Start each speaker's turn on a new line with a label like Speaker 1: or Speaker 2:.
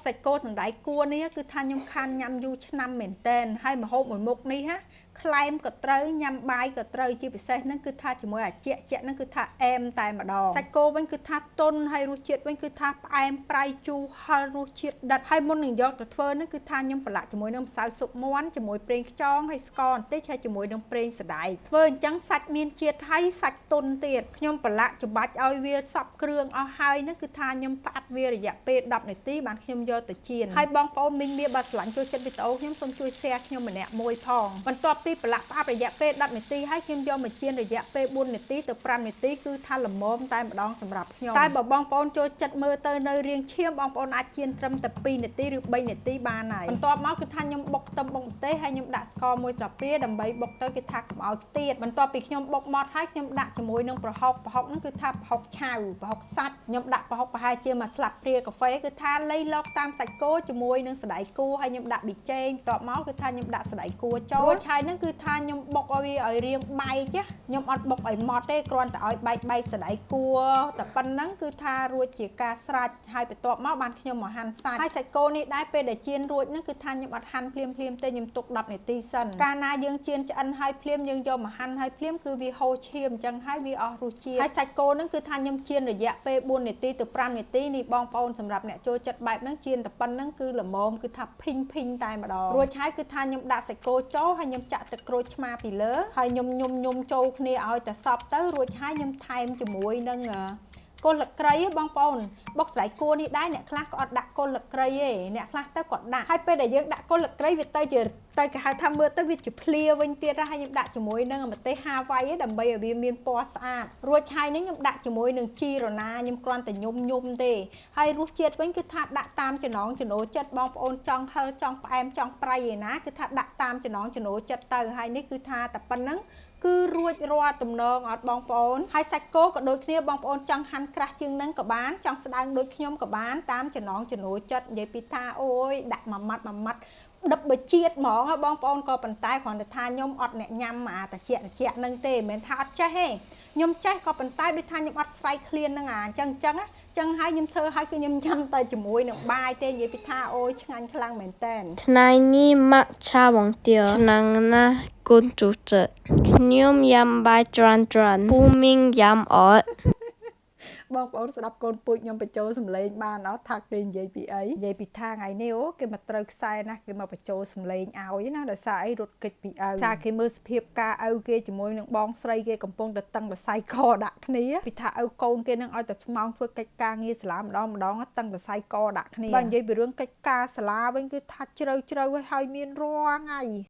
Speaker 1: សាច់គោសណ្តែកគួរនេះគឺថាខ្ញុំខានញ៉ាំយូរឆ្នាំមែនតែនហើយម្ហូបមួយមុខនេះណាខ្លែមក៏ត្រូវញ៉ាំបាយក៏ត្រូវជាពិសេសហ្នឹងគឺថាជាមួយអាជាហ្នឹងគឺថាអែមតែម្ដងសាច់គោវិញគឺថាទន់ហើយរសជាតិវិញគឺថាផ្អែមប្រៃជូរហឹររសជាតិដិតហើយមុននឹងយកទៅធ្វើហ្នឹងគឺថាខ្ញុំប្រឡាក់ជាមួយនឹងម្សៅស៊ុបមាន់ជាមួយប្រេងខ្យងហើយស្ករបន្តិចហើយជាមួយនឹងប្រេងសណ្តែកធ្វើអញ្ចឹងសាច់មានជាតិហើយសាច់ទន់ទៀតខ្ញុំប្រឡាក់ច្បាច់ឲ្យវាសព្វគ្រឿងអស់ហើយហ្នឹងគឺថាខ្ញុំផ្អាប់វារយៈពេល10នាទីបានខ្ញុំយកទៅចៀនហើយបងប្អូនមីងមាបើឆ្លាញ់ចូលចិត្តវីដេអូខ្ញុំសូមជួយ share ខ្ញុំម្នាក់មួយផងបន្ទាប់ពីប្រឡាក់ផ្អាប់រយៈពេល10នាទីហើយខ្ញុំយកមកចៀនរយៈពេល4នាទីទៅ5នាទីគឺថាល្មមតែម្ដងសម្រាប់ខ្ញុំតែបើបងប្អូនចូលចិត្តមើលទៅនៅរៀងឈាមបងប្អូនអាចចៀនត្រឹមតែ2នាទីឬ3នាទីបានហើយបន្ទាប់មកគឺថាខ្ញុំបុកខ្ទឹមបុកម្ទេសហើយខ្ញុំដាក់ស្ករមួយស្លាបព្រាដើម្បីបុកទៅគេថាកុំឲ្យខ្ទាតបន្ទាប់ពីខ្ញុំបុកម៉ត់ហើយខ្ញុំដាក់ជាមួយនឹងប្រហុកហ្នឹងគឺថាប្រហុកឆៅប្រហុកសាច់ខ្ញុំដាក់ប្រហុកប្រហែលជាមួយស្លាបព្រាកាហ្វេគឺថាលៃលកតាមសាច់គោជាមួយនឹងសណ្តែកគួរហើយខ្ញុំដាក់ប៊ីចេងបន្ទាប់មកគឺថាខ្ញុំដាក់សណ្តែកគួរចូលរួចហើយហ្នឹងគឺថាខ្ញុំបុកឲ្យរាងបែកខ្ញុំអត់បុកឲ្យម៉ត់ទេគ្រាន់តែឲ្យបែកសណ្តែកគួរតែប៉ុណ្្នឹងគឺថារួចជាការស្រេចហើយបន្ទាប់មកបានខ្ញុំមកហាន់សាច់ហើយសាច់គោនេះដែរពេលដែលចៀនរួចហ្នឹងគឺថាខ្ញុំអត់ហាន់ភ្លាមទេខ្ញុំទុក10នាទីសិនកាលណាយើងចៀនឆ្អិនហើយភ្លាមយើងយកមកហាន់ហើយភ្លាមគឺវាហូរឈាមអញ្ចឹងហើយវាអស់រសជាតិហើយសាច់គោហ្នឹងគឺថាខ្ញុំចៀនរយៈពេល4នាទីទៅ5នាទីនេះបងប្អូនសម្រាប់អ្នកចូលចិត្តបែបហ្នឹងចៀនតែប៉ុណ្្នឹងគឺល្មមគឺថាភីងតែម្ដងរួចហើយគឺថាខ្ញុំដាក់សាច់គោចូលហើយខ្ញុំចាក់ទឹកក្រូចឆ្មាពីលើហើយខ្ញុំចូលគ្នាឲ្យតែសព្វទៅរួចហើយខ្ញុំថែមជាមួយនឹងគល់លក្រីបងប្អូនបុកស្លៃគួរនេះដែរអ្នកខ្លះក៏អត់ដាក់គល់លក្រីទេអ្នកខ្លះទៅក៏ដាក់ហើយពេលដែលយើងដាក់គល់លក្រីវាទៅគេហៅថាមើលទៅវាជាភ្លាវិញទៀតហើយខ្ញុំដាក់ជាមួយនឹងម្ទេសហាវ៉ៃដើម្បីឲ្យវាមានពណ៌ស្អាតរួចហើយនេះខ្ញុំដាក់ជាមួយនឹងជីរណាខ្ញុំគ្រាន់តែញុំទេហើយរសជាតិវិញគឺថាដាក់តាមចំណង់ចំណូលចិត្តបងប្អូនចង់ហឹរចង់ផ្អែមចង់ប្រៃឯណាគឺថាដាក់តាមចំណង់ចំណូលចិត្តទៅហើយនេះគឺថាតែប៉ុណ្្នឹងគឺរួចរាល់ទំនងអត់បងប្អូនហើយសាច់គោក៏ដូចគ្នាបងប្អូនចង់ហាន់ក្រាស់ជាងនឹងក៏បានចង់ស្ដើងដូចខ្ញុំក៏បានតាមចំណង់ចំណូលចិត្តនិយាយពីថាអូយដាក់មួយម៉ាត់ដិបបជាតិហ្មងបងប្អូនក៏ប៉ុន្តែគ្រាន់តែថាខ្ញុំអត់អ្នកញ៉ាំអាត្រជាក់ហ្នឹងទេមិនមែនថាអត់ចេះទេខ្ញុំចេះក៏ប៉ុន្តែដូចថាខ្ញុំអត់ស្រែកឃ្លាននឹងអញ្ចឹងហើយខ្ញុំធ្វើឲ្យគឺខ្ញុំញ៉ាំតែជាមួយនឹងបាយទេនិយាយពីថាអូយឆ្ងាញ់ខ្លាំងមែនតើ
Speaker 2: ថ្ងៃនេះម៉ាក់ឆាបងទាឆ្ងាញ់ណាស់កូនជូចខ្ញុំញ៉ាំបាយច្រើនពូមីងញ៉ាំអត់
Speaker 1: បងប្អូនស្ដាប់កូនពូជខ្ញុំបញ្ចូលសំឡេងបានអត់ថាគេនិយាយពីអីនិយាយពីថាថ្ងៃនេះអូគេមកត្រូវខ្សែណាគេមកបញ្ចូលសំឡេងឲ្យណាដោយសារអីរត់គេចពីឪថាគេមើលសភាពការឪគេជាមួយនឹងបងស្រីគេកំពុងតែតឹងសរសៃកដាក់គ្នាពីថាឪកូនគេនឹងឲ្យតែស្មោងធ្វើកិច្ចការងារសាលាម្ដងតឹងសរសៃកដាក់គ្នាបើនិយាយពីរឿងកិច្ចការសាលាវិញគឺថាជ្រៅហើយមានរាល់ថ្ងៃ